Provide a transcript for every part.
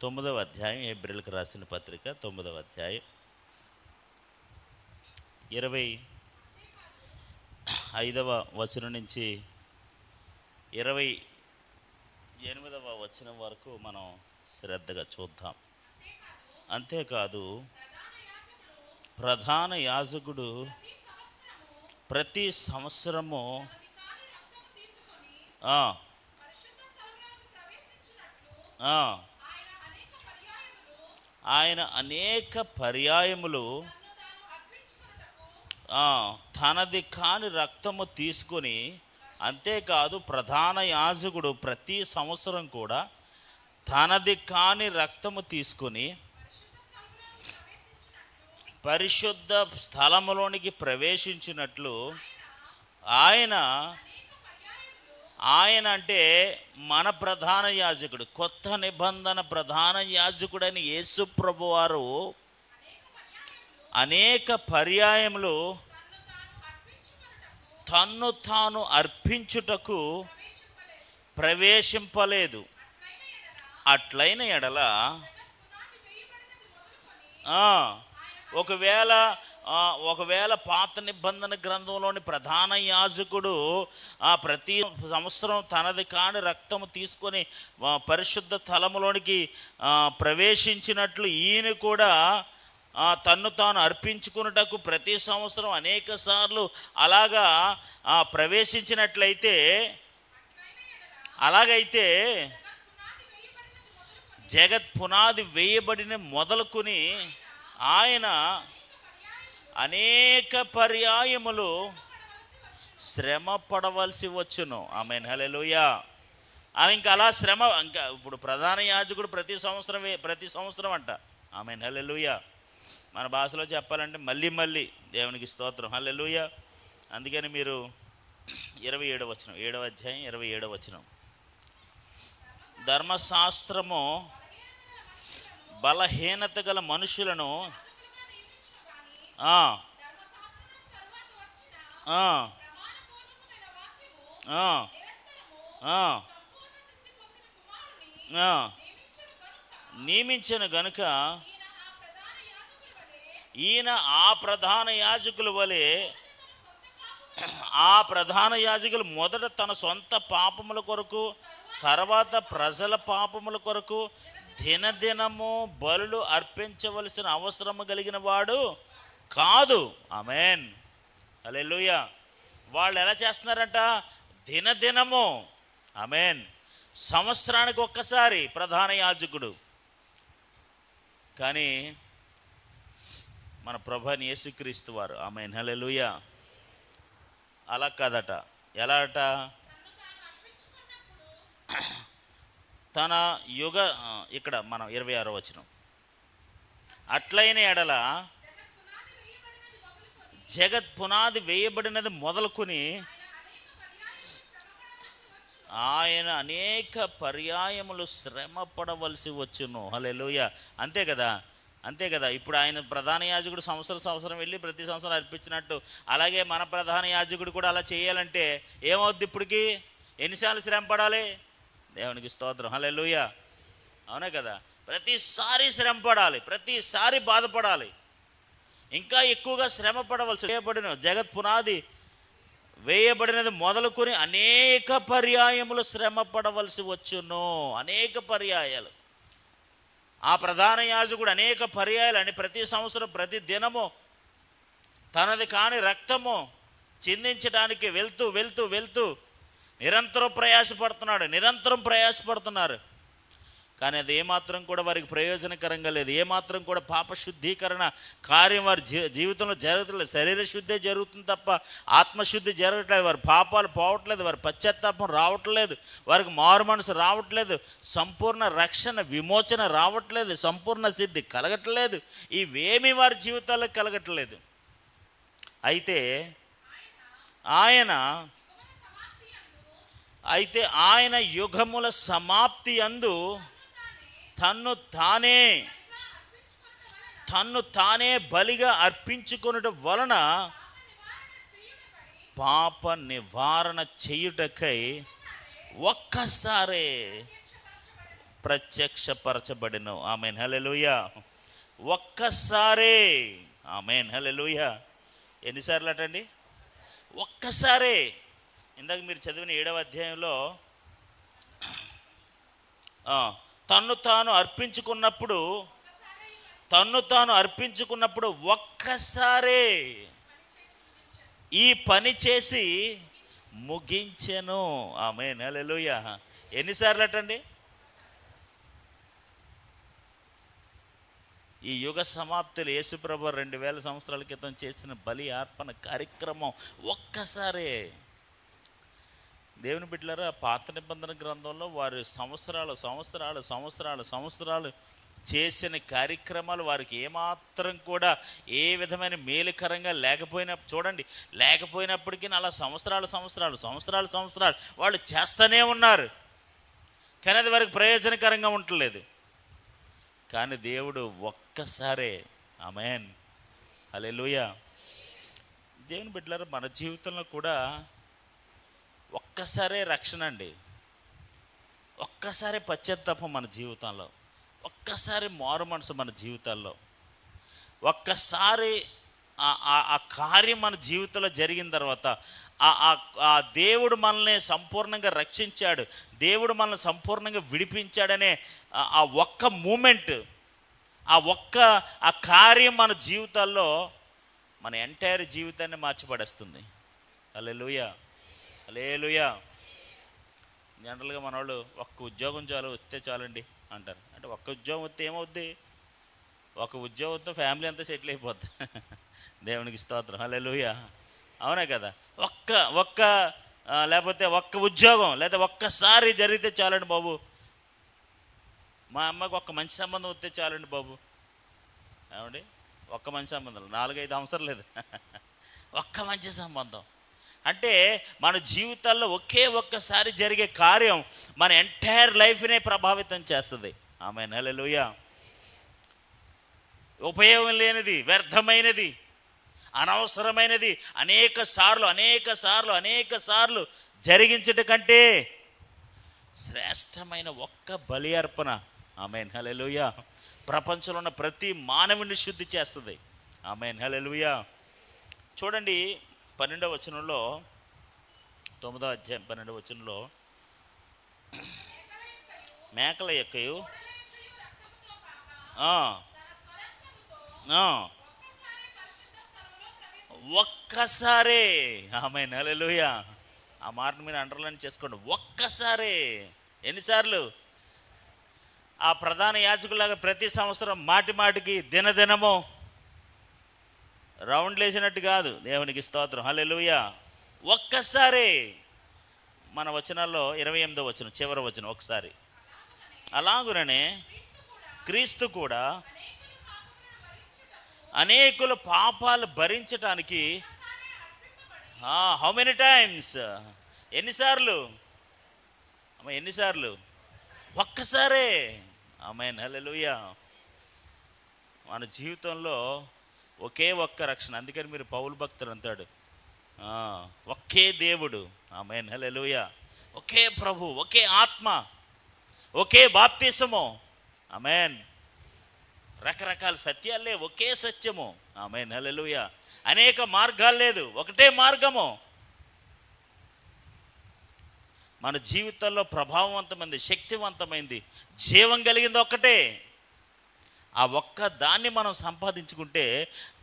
9వ అధ్యాయం, ఏబ్రిల్కి రాసిన పత్రిక 9వ అధ్యాయం 25వ వచనం నుంచి 28వ వచనం వరకు మనం శ్రద్ధగా చూద్దాం. అంతేకాదు ప్రధాన యాజకుడు ప్రతి సంవత్సరము ఆయన అనేక పర్యాయములు తనది కాని రక్తము తీసుకొని, అంతేకాదు ప్రధాన యాజకుడు ప్రతి సంవత్సరం కూడా తనది కాని రక్తము తీసుకొని పరిశుద్ధ స్థలములోనికి ప్రవేశించినట్లు ఆయన అంటే మన ప్రధాన యాజకుడు, కొత్త నిబంధన ప్రధాన యాజకుడని యేసు ప్రభువారు అనేక పర్యాయములు తన్ను తాను అర్పించుటకు ప్రవేశింపలేదు. అట్లైన ఎడల ఒకవేళ పాత నిబంధన గ్రంథంలోని ప్రధాన యాజకుడు ప్రతి సంవత్సరం తనది కాని రక్తము తీసుకొని పరిశుద్ధ స్థలములోనికి ప్రవేశించినట్లు ఈయన కూడా తన్ను తాను అర్పించుకున్నటకు ప్రతి సంవత్సరం అనేక సార్లు అలాగా ప్రవేశించినట్లయితే, అలాగైతే జగత్ పునాది వేయబడిన మొదలుకొని ఆయన అనేక పర్యాయములు శ్రమ పడవలసి వచ్చును. ఆమేన్, హల్లెలూయా. ఇంకా అలా ఇంకా ఇప్పుడు ప్రధాన యాజకుడు ప్రతి సంవత్సరం అంట. ఆమేన్, హల్లెలూయా. మన భాషలో చెప్పాలంటే మళ్ళీ దేవునికి స్తోత్రం, హల్లెలూయా. అందుకని మీరు 27వ వచనం, 7వ అధ్యాయం 27వ వచనం, ధర్మశాస్త్రము బలహీనత గల మనుషులను నియమించిన గనుక ఈయన ఆ ప్రధాన యాజకుల వలె, ఆ ప్రధాన యాజకులు మొదట తన సొంత పాపముల కొరకు, తర్వాత ప్రజల పాపముల కొరకు దినదినము బలులు అర్పించవలసిన అవసరము కలిగిన వాడు కాదు. ఆమేన్, హల్లెలూయా. వాళ్ళు ఎలా చేస్తున్నారంట? దినదినము. ఆమేన్. సంవత్సరానికి ఒక్కసారి ప్రధాన యాజకుడు. కానీ మన ప్రభువైన యేసుక్రీస్తు వారు, ఆమేన్, హల్లెలూయా, అలా కాదట. ఎలా అట? తన ఇక్కడ మనం 26వ వచనం, అట్లైన ఎడల జగత్ పునాది వేయబడినది మొదలుకొని ఆయన అనేక పర్యాయములు శ్రమ పడవలసి వచ్చును. హల్లెలూయా. అంతే కదా. ఇప్పుడు ఆయన ప్రధాన యాజకుడు సంవత్సరం వెళ్ళి ప్రతి సంవత్సరం అర్పించినట్టు, అలాగే మన ప్రధాన యాజకుడు కూడా అలా చేయాలంటే ఏమవుద్ది? ఇప్పటికి ఎన్నిసార్లు శ్రమ పడాలి? దేవునికి స్తోత్రం, హల్లెలూయా. అవునా కదా? ప్రతిసారి శ్రమ పడాలి, ప్రతిసారి బాధపడాలి, ఇంకా ఎక్కువగా శ్రమ పడవలసి వేయబడిన జగత్ పునాది వేయబడినది మొదలుకొని అనేక పర్యాయములు శ్రమ పడవలసి వచ్చును. అనేక పర్యాయాలు. ఆ ప్రధాన యాజకుడు అనేక పర్యాయాలు అని ప్రతి సంవత్సరం ప్రతి దినము తనది కాని రక్తము చిందించడానికి వెళ్తూ నిరంతరం ప్రయాసపడుతున్నారు. కానీ అది ఏమాత్రం కూడా వారికి ప్రయోజనకరంగా లేదు. ఏమాత్రం కూడా పాప శుద్ధీకరణ కార్యం వారి జీవితంలో జరగట్లేదు. శరీర శుద్ధి జరుగుతుంది తప్ప ఆత్మశుద్ధి జరగట్లేదు. వారి పాపాలు పోవట్లేదు, వారి పశ్చాత్తాపం రావట్లేదు, వారికి మారు మనసు రావట్లేదు, సంపూర్ణ రక్షణ విమోచన రావట్లేదు, సంపూర్ణ సిద్ధి కలగట్లేదు. ఇవేమీ వారి జీవితాల్లో కలగట్లేదు. అయితే ఆయన యుగముల సమాప్తి యందు తన్ను తానే బలిగా అర్పించుకొనుట వలన పాప నివారణ చేయుటకై ఒక్కసారే ప్రత్యక్షపరచబడెను. ఆమేన్ హల్లెలూయా. ఒక్కసారే. ఆమేన్ హల్లెలూయా. ఎన్నిసార్లు అటండి? ఒక్కసారే. ఇందాక మీరు చదివిన 7వ అధ్యాయంలో తన్ను తాను అర్పించుకున్నప్పుడు ఒక్కసారే ఈ పని చేసి ముగించెను. ఆమేన్ హల్లెలూయా. ఎన్నిసార్లు అటండి? ఈ యుగ సమాప్తిలో యేసుప్రభు 2000 సంవత్సరాల క్రితం చేసిన బలి అర్పణ కార్యక్రమం ఒక్కసారే. దేవుని బిడ్డలారా, పాత నిబంధన గ్రంథంలో వారు సంవత్సరాలు చేసిన కార్యక్రమాలు వారికి ఏమాత్రం కూడా ఏ విధమైన మేలుకరంగా లేకపోయినప్పటికీ అలా సంవత్సరాలు వాళ్ళు చేస్తూనే ఉన్నారు. కానీ అది వారికి ప్రయోజనకరంగా ఉండలేదు. కానీ దేవుడు ఒక్కసారే. ఆమేన్ హల్లెలూయా. దేవుని బిడ్డలారా, మన జీవితంలో కూడా ఒక్కసారే రక్షణ అండి. ఒక్కసారి పశ్చాత్తాపం మన జీవితంలో, ఒక్కసారి మారు మనసు మన జీవితాల్లో, ఒక్కసారి ఆ కార్యం మన జీవితంలో జరిగిన తర్వాత ఆ దేవుడు మనల్ని సంపూర్ణంగా రక్షించాడు, దేవుడు మనల్ని సంపూర్ణంగా విడిపించాడనే ఆ ఒక్క మూమెంట్, ఆ కార్యం మన జీవితాల్లో మన ఎంటైర్ జీవితాన్ని మార్చిపడేస్తుంది. హల్లెలూయా హల్లెలూయా. జనరల్గా మన వాళ్ళు ఒక్క ఉద్యోగం వస్తే చాలండి అంటారు. అంటే ఒక్క ఉద్యోగం వస్తే ఏమవుద్ది? ఒక ఉద్యోగంతో ఫ్యామిలీ అంతా సెటిల్ అయిపోద్ది. దేవునికి స్తోత్రం. హల్లెలూయా. అవునా కదా? లేకపోతే ఒక్క ఉద్యోగం లేదా ఒక్కసారి జరిగితే చాలండి బాబు, మా అమ్మకి ఒక్క మంచి సంబంధం వస్తే చాలండి బాబు. ఏమండి? ఒక్క మంచి సంబంధం 4-5 అవసరం లేదు. ఒక్క మంచి సంబంధం. అంటే మన జీవితాల్లో ఒక్కసారి జరిగే కార్యం మన ఎంటైర్ లైఫ్నే ప్రభావితం చేస్తుంది. ఆమేన్ హల్లెలూయా. ఉపయోగం లేనిది, వ్యర్థమైనది, అనవసరమైనది అనేక సార్లు జరిగించట కంటే శ్రేష్టమైన ఒక్క బలి అర్పణ, ఆమేన్ హల్లెలూయా, ప్రపంచంలో ఉన్న ప్రతి మానవుని శుద్ధి చేస్తుంది. ఆమేన్ హల్లెలూయా. చూడండి 12వ వచనంలో, 9వ అధ్యాయం 12వ వచనంలో, మేకల యొక్కయు ఒక్కసారే. ఆమేన్ హల్లెలూయా. ఆ మాటను మీరు అండర్లైన్ చేసుకోండి. ఒక్కసారే. ఎన్నిసార్లు? ఆ ప్రధాన యాజకులాగా ప్రతి సంవత్సరం మాటికి దినదినము రౌండ్లు వేసినట్టు కాదు. దేవునికి స్తోత్రం. హల్లెలూయా. ఒక్కసారే. మన వచనాల్లో 28వ వచనం, చివరి వచనం, ఒకసారి. అలాగుననే క్రీస్తు కూడా అనేకుల పాపాలు భరించటానికి హౌ మెనీ టైమ్స్? ఎన్నిసార్లు? ఒక్కసారే. ఆమేన్ హల్లెలూయా. మన జీవితంలో ఒకే ఒక్క రక్షణ. అందుకని మీరు పౌలు భక్తుడు అంటాడు, ఒకే దేవుడు. ఆమేన్ హల్లెలూయా. ఒకే ప్రభు, ఒకే ఆత్మ, ఒకే బాప్తిసము. ఆమేన్. రకరకాల సత్యాలే, ఒకే సత్యము. ఆమేన్ హల్లెలూయా. అనేక మార్గాలు లేదు, ఒకటే మార్గము. మన జీవితాల్లో ప్రభావవంతమైంది, శక్తివంతమైంది, జీవం కలిగింది ఒక్కటే. ఆ ఒక్క దాన్ని మనం సంపాదించుకుంటే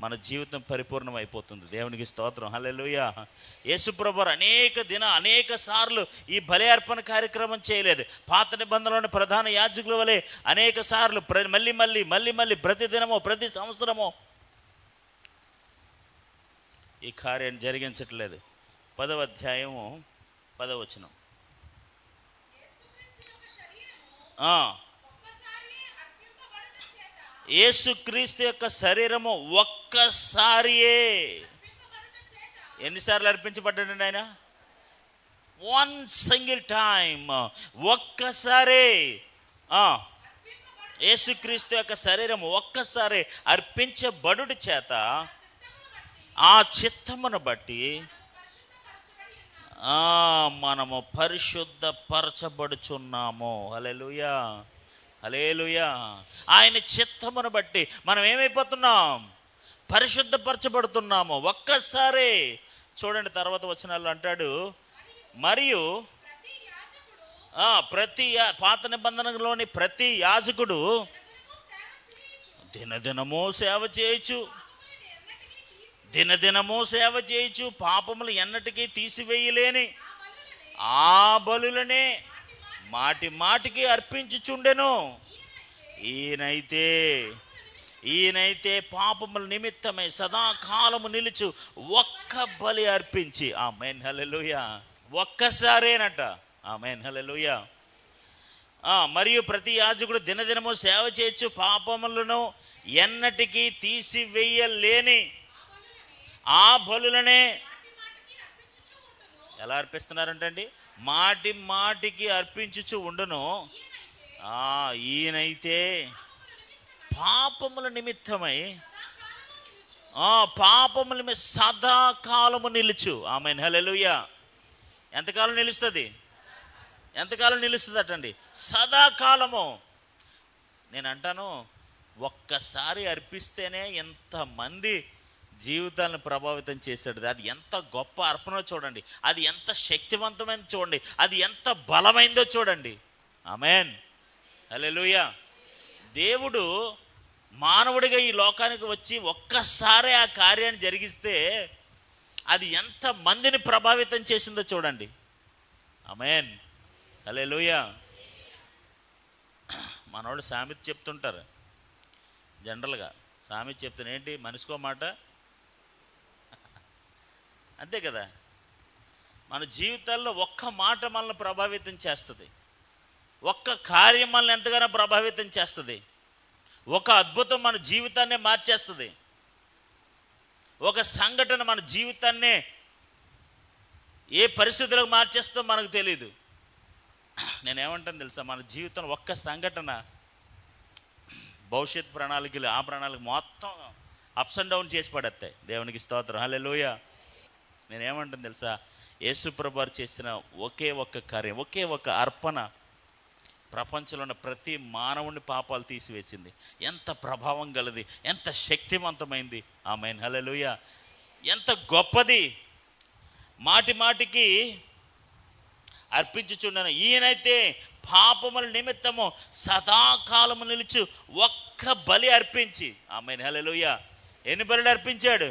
మన జీవితం పరిపూర్ణం అయిపోతుంది. దేవునికి స్తోత్రం. హల్లెలూయా. యేసుప్రభు అనేక సార్లు ఈ బలి అర్పణ కార్యక్రమం చేయలేదు. పాత నిబంధనలోని ప్రధాన యాజకుల వలె అనేక సార్లు మళ్ళీ ప్రతిదినమో ప్రతి సంవత్సరమో ఈ కార్యం జరిగించట్లేదు. 10వ అధ్యాయము 10వ వచనం. యేసుక్రీస్తు యొక్క శరీరము ఒక్కసారియే. ఎన్నిసార్లు అర్పించబడ్డాడండి ఆయన? 1 సింగిల్ టైమ్. ఒక్కసారే. యేసుక్రీస్తు యొక్క శరీరము ఒక్కసారి అర్పించబడుట చేత ఆ చిత్తమును బట్టి మనము పరిశుద్ధపరచబడుచున్నాము. హల్లెలూయా. హల్లెలూయా. ఆయన చిత్తమును బట్టి మనం ఏమైపోతున్నాం? పరిశుద్ధపరచబడుతున్నాము. ఒక్కసారి చూడండి, తర్వాత వచనాల్లో అంటాడు, మరియు ప్రతి పాత నిబంధనలోని ప్రతి యాజకుడు దినదినము సేవ చేయొచ్చు, దినదినము సేవ చేయొచ్చు, పాపములు ఎన్నటికీ తీసివేయలేని ఆ బలులనే మాటి మాటికి అర్పించుచుండెను. ఈయనైతే పాపముల నిమిత్తమై సదాకాలము నిలుచు ఒక్క బలి అర్పించి, ఆమేన్ హల్లెలూయా, ఒక్కసారేనట, ఆమేన్ హల్లెలూయా. మరియు ప్రతి యాజకుడు దినదినము సేవ చేయొచ్చు, పాపములను ఎన్నటికీ తీసివేయలేని ఆ బలులనే ఎలా అర్పిస్తున్నారంటండి? మాటి మాటికి అర్పించుచు ఉండును. ఈయనైతే పాపముల నిమిత్తమై పాపముల మీద సదాకాలము నిలుచు, ఆమేన్ హల్లెలూయా. ఎంతకాలం నిలుస్తుంది? ఎంతకాలం నిలుస్తుంది అటండి? సదాకాలము. నేను అంటాను, ఒక్కసారి అర్పిస్తేనే ఎంతమంది జీవితాలను ప్రభావితం చేశాడు. అది ఎంత గొప్ప అర్పణో చూడండి, అది ఎంత శక్తివంతమైనదో చూడండి, అది ఎంత బలమైందో చూడండి. ఆమేన్ హల్లెలూయా. దేవుడు మానవుడిగా ఈ లోకానికి వచ్చి ఒక్కసారి ఆ కార్యాన్ని జరిగిస్తే అది ఎంత మందిని ప్రభావితం చేసిందో చూడండి. ఆమేన్ హల్లెలూయా. మనోళ్ళు సామెత చెప్తుంటారు, జనరల్గా సామెత చెప్తాను ఏంటి, మనిషికో మాట, అంతే కదా. మన జీవితాల్లో ఒక్క మాట మనల్ని ప్రభావితం చేస్తుంది, ఒక్క కార్యం మనల్ని ఎంతగానో ప్రభావితం చేస్తుంది, ఒక అద్భుతం మన జీవితాన్నే మార్చేస్తుంది, ఒక సంఘటన మన జీవితాన్నే ఏ పరిస్థితులకు మార్చేస్తుందో మనకు తెలియదు. నేనేమంటాను తెలుసా, మన జీవితంలో ఒక్క సంఘటన భవిష్యత్ ప్రణాళికలు, ఆ ప్రణాళిక మొత్తం అప్స్ అండ్ డౌన్ చేసి పడేస్తాయి. దేవునికి స్తోత్రం, హల్లెలూయా. నేనేమంటాను తెలుసా, యేసుప్రభు వారు చేసిన ఒకే ఒక్క కార్యం, ఒకే ఒక్క అర్పణ ప్రపంచంలో ఉన్న ప్రతి మానవుని పాపాలు తీసివేసింది. ఎంత ప్రభావం గలది, ఎంత శక్తివంతమైంది. ఆమేన్ హల్లెలూయా. ఎంత గొప్పది. మాటి మాటికి అర్పించుచుండను. ఈయనైతే పాపముల నిమిత్తము సదాకాలము నిలుచు ఒక్క బలి అర్పించి, ఆమేన్ హల్లెలూయా. ఎన్ని బలులు అర్పించాడు?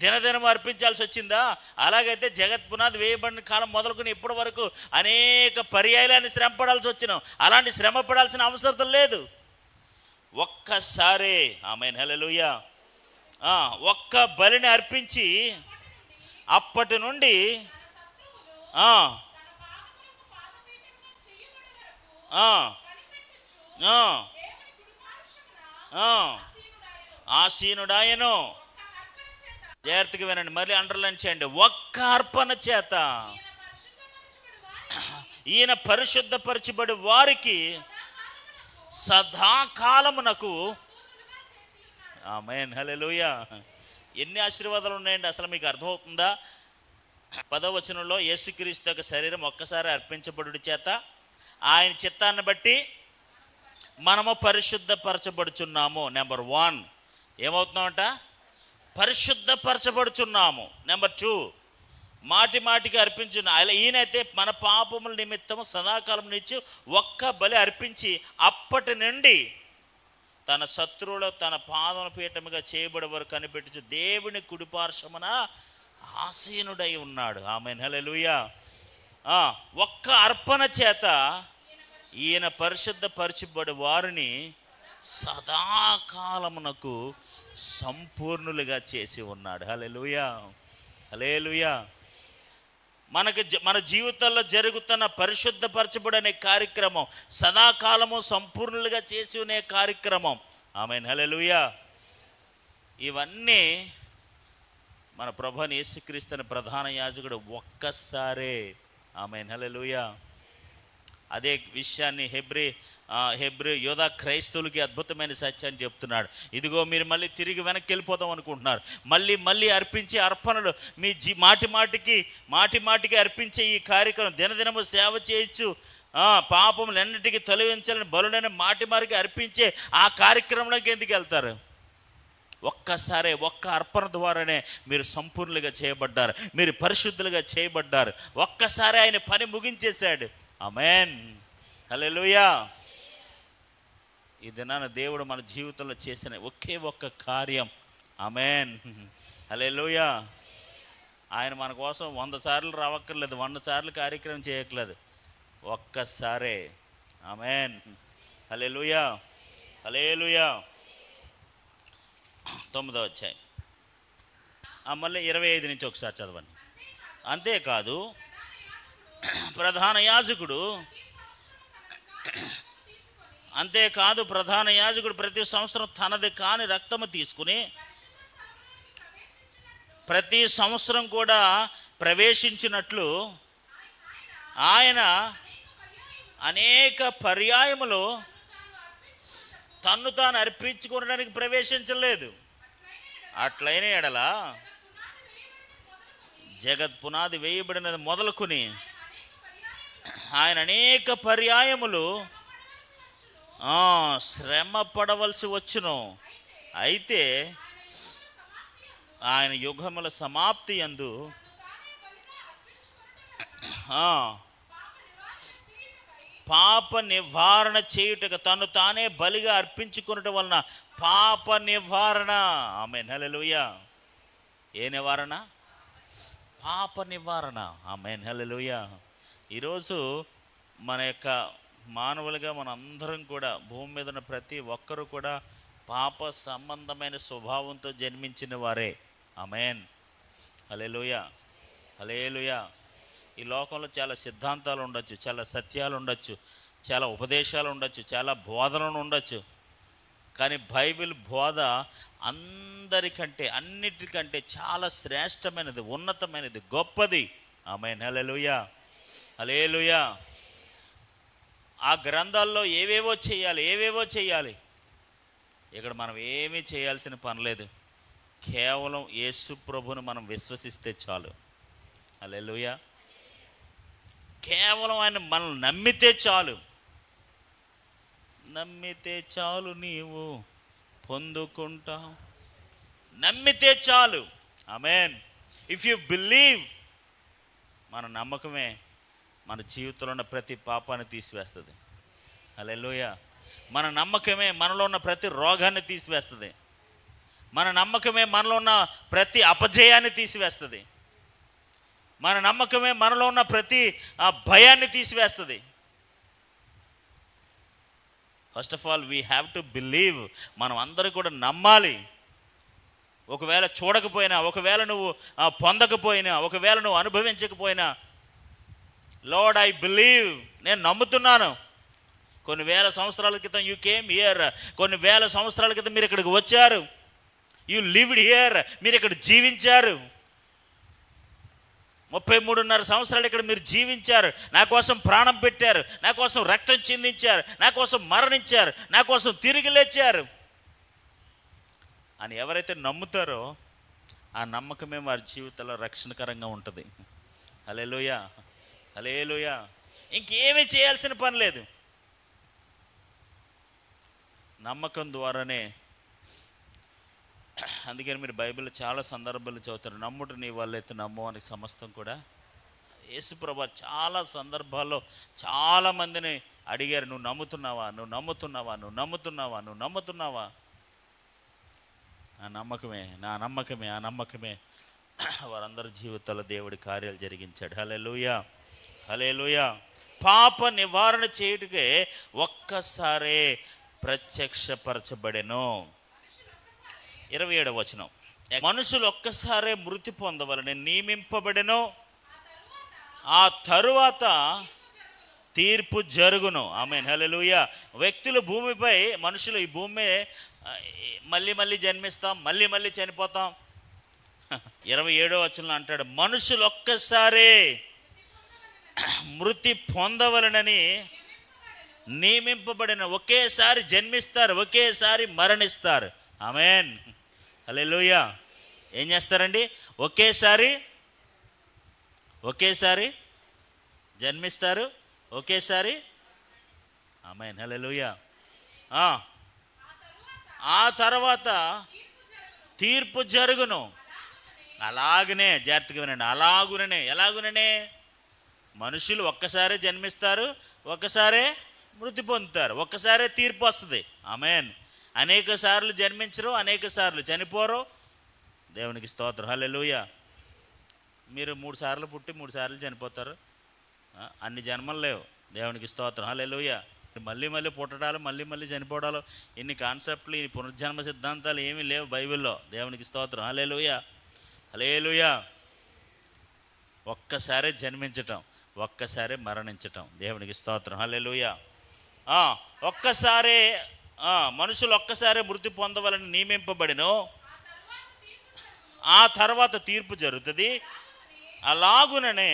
దినదినం అర్పించాల్సి వచ్చిందా? అలాగైతే జగత్ పునాది వేయబడిన కాలం మొదలుకొని ఇప్పటి వరకు అనేక పర్యాయాలని శ్రమ పడాల్సి వచ్చినాం. అలాంటి శ్రమ పడాల్సిన అవసరం లేదు. ఒక్కసారే, ఆమేన్ హల్లెలూయా, ఒక్క బలిని అర్పించి అప్పటి నుండి ఆసీనుడాయను. జాగ్రత్తగా వినండి, మళ్ళీ అండర్లైన్ చేయండి. ఒక్క అర్పణ చేత ఈయన పరిశుద్ధపరచబడి వారికి సదాకాలమునకు, ఆమేన్ హల్లెలూయా. ఎన్ని ఆశీర్వాదాలు ఉన్నాయండి అసలు మీకు అర్థమవుతుందా? 10వ వచనంలో యేసుక్రీస్తు యొక్క శరీరం ఒక్కసారి అర్పించబడుట చేత ఆయన చిత్తాన్ని బట్టి మనము పరిశుద్ధపరచబడుచున్నాము. నెంబర్ 1 ఏమవుతున్నామంట? పరిశుద్ధపరచబడుచున్నాము. నెంబర్ 2 మాటి మాటికి అర్పించున్న ఈయనైతే మన పాపముల నిమిత్తము సదాకాలం నుంచి ఒక్క బలి అర్పించి అప్పటి నుండి తన శత్రువులు తన పాదముల పీఠముగా చేయబడే వరకు కనిపెట్టుచు దేవుని కుడిపార్శ్వమున ఆసీనుడై ఉన్నాడు. ఆమేన్ హల్లెలూయా. ఒక్క అర్పణ చేత ఈయన పరిశుద్ధపరచబడి వారిని సదాకాలమునకు సంపూర్ణులుగా చేసి ఉన్నాడు. హల్లెలూయా, హల్లెలూయా. మన జీవితాల్లో జరుగుతున్న పరిశుద్ధపరచబడి అనే కార్యక్రమం, సదాకాలము సంపూర్ణులుగా చేసి ఉనే కార్యక్రమం. ఆమేన్ హల్లెలూయా. ఇవన్నీ మన ప్రభువైన యేసుక్రీస్తుని ప్రధాన యాజకుడు ఒక్కసారే, ఆమేన్ హల్లెలూయా, అదే విషయాన్ని హెబ్రీ యోధా క్రైస్తవులకి అద్భుతమైన సత్యాన్ని చెప్తున్నాడు. ఇదిగో మీరు మళ్ళీ తిరిగి వెనక్కి వెళ్ళిపోదాం అనుకుంటున్నారు, మళ్ళీ అర్పించే అర్పణలు మీ మాటి మాటికి అర్పించే ఈ కార్యక్రమం దినదినము సేవ చేయొచ్చు, పాపములన్నిటికీ తొలగించాలని బలుడైన మాటి మారికి అర్పించే ఆ కార్యక్రమంలోకి ఎందుకు వెళ్తారు? ఒక్కసారే ఒక్క అర్పణ ద్వారానే మీరు సంపూర్ణులుగా చేయబడ్డారు, మీరు పరిశుద్ధులుగా చేయబడ్డారు. ఒక్కసారి ఆయన పని ముగించేశాడు. ఆమేన్, హల్లెలూయా. ఈ దినాన దేవుడు మన జీవితంలో చేసిన ఒకే ఒక్క కార్యం. ఆమేన్, హల్లెలూయా. ఆయన మన కోసం 100 సార్లు రావక్కర్లేదు, 100 సార్లు కార్యక్రమం చేయక్కర్లేదు, ఒక్కసారే. ఆమేన్, హల్లెలూయా, హల్లెలూయా. 9వ అధ్యాయం మళ్ళీ 25 నుంచి ఒకసారి చదవండి. అంతేకాదు ప్రధాన యాజకుడు ప్రతి సంవత్సరం తనది కాని రక్తము తీసుకుని ప్రతి సంవత్సరం కూడా ప్రవేశించినట్లు ఆయన అనేక పర్యాయములు తన్ను తాను అర్పించుకోవడానికి ప్రవేశించలేదు. అట్లయిన ఎడల జగత్ పునాది వేయబడినది మొదలుకొని ఆయన అనేక పర్యాయములు శ్రమ పడవలసి వచ్చును. అయితే ఆయన యుగముల సమాప్తి యందు పాప నివారణ చేయుటకు తను తానే బలిగా అర్పించుకునటం వలన పాప నివారణ. ఆమేన్, హల్లెలూయా. ఏ నివారణ? పాప నివారణ. ఆమేన్, హల్లెలూయా. ఈరోజు మన యొక్క మానవులుగా మన అందరం కూడా భూమి మీద ఉన్న ప్రతి ఒక్కరూ కూడా పాప సంబంధమైన స్వభావంతో జన్మించిన వారే. ఆమేన్, హల్లెలూయా, హల్లెలూయా. ఈ లోకంలో చాలా సిద్ధాంతాలు ఉండొచ్చు, చాలా సత్యాలు ఉండొచ్చు, చాలా ఉపదేశాలు ఉండొచ్చు, చాలా బోధనలు ఉండొచ్చు. కానీ బైబిల్ బోధ అందరికంటే అన్నిటికంటే చాలా శ్రేష్టమైనది, ఉన్నతమైనది, గొప్పది. ఆమేన్, హల్లెలూయా, హల్లెలూయా. ఆ గ్రంథాల్లో ఏవేవో చేయాలి. ఇక్కడ మనం ఏమీ చేయాల్సిన పని లేదు. కేవలం యేసు ప్రభువును మనం విశ్వసిస్తే చాలు. హల్లెలూయా. కేవలం ఆయన మనల్ని నమ్మితే చాలు. నమ్మితే చాలు నీవు పొందుకుంటావు. నమ్మితే చాలు. ఆమేన్. ఇఫ్ యు బిలీవ్, మన నమ్మకమే మన జీవితంలో ఉన్న ప్రతి పాపాన్ని తీసివేస్తుంది. హల్లెలూయా. మన నమ్మకమే మనలో ఉన్న ప్రతి రోగాన్ని తీసివేస్తుంది. మన నమ్మకమే మనలో ఉన్న ప్రతి అపజయాన్ని తీసివేస్తుంది. మన నమ్మకమే మనలో ఉన్న ప్రతి భయాన్ని తీసివేస్తుంది. First of all we have to believe. మనం అందరూ కూడా నమ్మాలి. ఒకవేళ చూడకపోయినా, ఒకవేళ నువ్వు పొందకపోయినా, ఒకవేళ నువ్వు అనుభవించకపోయినా, లార్డ్ ఐ బిలీవ్, నేను నమ్ముతున్నాను. కొన్ని వేల సంవత్సరాల క్రితం యూ కేమ్ హియర్, కొన్ని వేల సంవత్సరాల క్రితం మీరు ఇక్కడికి వచ్చారు. యూ లివ్డ్ హియర్, మీరు ఇక్కడ జీవించారు. 33.5 సంవత్సరాలు ఇక్కడ మీరు జీవించారు. నా కోసం ప్రాణం పెట్టారు, నా కోసం రక్తం చిందించారు, నా కోసం మరణించారు, నా కోసం తిరిగి లేచారు అని ఎవరైతే నమ్ముతారో ఆ నమ్మకమే వారి జీవితంలో రక్షణకరంగా ఉంటుంది. హల్లెలూయా, హల్లెలూయా. ఇంకేమీ చేయాల్సిన పని లేదు. నమ్మకం ద్వారానే. అందుకని మీరు బైబిల్లో చాలా సందర్భాలు చదువుతారు. నమ్ముట నీ వల్లైతే నమ్ము అని సమస్తం కూడా. యేసుప్రభు చాలా సందర్భాల్లో చాలామందిని అడిగారు, నువ్వు నమ్ముతున్నావా, నువ్వు నమ్ముతున్నావా, నువ్వు నమ్ముతున్నావా, నువ్వు నమ్ముతున్నావా? నా నమ్మకమే వారందరి జీవితాల్లో దేవుడి కార్యాలు జరిగించాడు. హల్లెలూయా, హల్లెలూయా. పాప నివారణ చేయుటకే ఒక్కసారే ప్రత్యక్షపరచబడెను. 27వ వచనం, మనుషులు ఒక్కసారే మృతి పొందవలని నియమింపబడెను, ఆ తరువాత తీర్పు జరుగును. ఆమేన్, హల్లెలూయా. వ్యక్తులు భూమిపై, మనుషులు ఈ భూమి మళ్ళీ జన్మిస్తాం, మళ్ళీ చనిపోతాం. 27వ వచనంలో అంటాడు, మనుషులు ఒక్కసారే మృతి పొందవలనని నియమింపబడిన. ఒకేసారి జన్మిస్తారు, ఒకేసారి మరణిస్తారు. ఆమేన్, హల్లెలూయా. ఏం చేస్తారండి? ఒకేసారి జన్మిస్తారు, ఒకేసారి. ఆమేన్, హల్లెలూయా. ఆ తర్వాత తీర్పు జరుగును. అలాగనే, జాగ్రత్తగా వినండి, అలాగుననే. ఎలాగుననే? మనుషులు ఒక్కసారే జన్మిస్తారు, ఒక్కసారే మృతి పొందుతారు, ఒక్కసారే తీర్పు వస్తుంది. ఆమేన్. అనేక సార్లు జన్మించరు, అనేక సార్లు చనిపోరు. దేవునికి స్తోత్రం, హల్లెలూయా. మీరు 3 సార్లు పుట్టి 3 సార్లు చనిపోతారు. అన్ని జన్మలు లేవు. దేవునికి స్తోత్రం, హల్లెలూయా. మళ్ళీ మళ్ళీ పుట్టడాలు, మళ్ళీ మళ్ళీ చనిపోవడాలు, ఇన్ని కాన్సెప్ట్లు, ఈ పునర్జన్మ సిద్ధాంతాలు ఏమీ లేవు బైబిల్లో. దేవునికి స్తోత్రం, హల్లెలూయా, హల్లెలూయా. ఒక్కసారే జన్మించటం, ఒక్కసారే మరణించటం. దేవునికి స్తోత్రం, హల్లెలూయా. ఒక్కసారే మనుషులు ఒక్కసారే మృతి పొందవాలని నియమింపబడిను. ఆ తర్వాత తీర్పు జరుగుతుంది. అలాగుననే,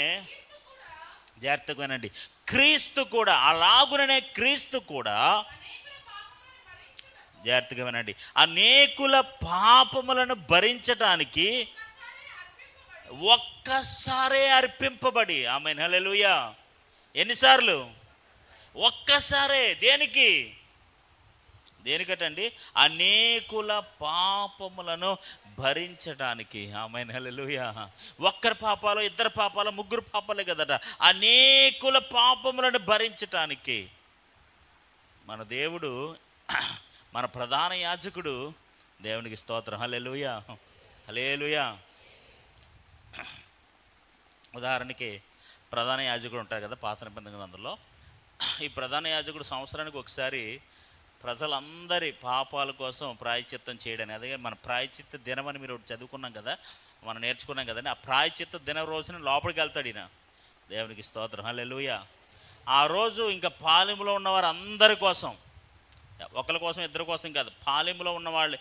జాగ్రత్తగా వినండి, క్రీస్తు కూడా, అలాగుననే క్రీస్తు కూడా, జాగ్రత్తగా వినండి, అనేకుల పాపములను భరించటానికి ఒక్కసారే అర్పింపబడి. ఆమేన్, హల్లెలూయా. ఎన్నిసార్లు? ఒక్కసారే. దేనికి? దేనికటండి? అనేకుల పాపములను భరించడానికి. ఆమేన్, హల్లెలూయా. ఒక్కరి పాపాలు, ఇద్దరు పాపాలు, ముగ్గురు పాపాలే కదట, అనేకుల పాపములను భరించటానికి మన దేవుడు, మన ప్రధాన యాజకుడు. దేవునికి స్తోత్రం, హల్లెలూయా, హల్లెలూయా. ఉదాహరణకి ప్రధాన యాజకుడు ఉంటారు కదా పాత నిబంధన గ్రంథంలో. ఈ ప్రధాన యాజకుడు సంవత్సరానికి ఒకసారి ప్రజలందరి పాపాల కోసం ప్రాయశ్చిత్తం చేయడానికి, అదే మన ప్రాయశ్చిత్త దినం అని మీరు చదువుకున్నాం కదా, మనం నేర్చుకున్నాం కదండి. ఆ ప్రాయశ్చిత్త దిన రోజున లోపలికి వెళ్తాడు ఈయన. దేవునికి స్తోత్రం, హల్లెలూయా. ఆ రోజు ఇంకా పాలెంలో ఉన్నవారు అందరి కోసం, ఒకరి కోసం ఇద్దరి కోసం కాదు, పాలెంలో ఉన్నవాళ్ళు,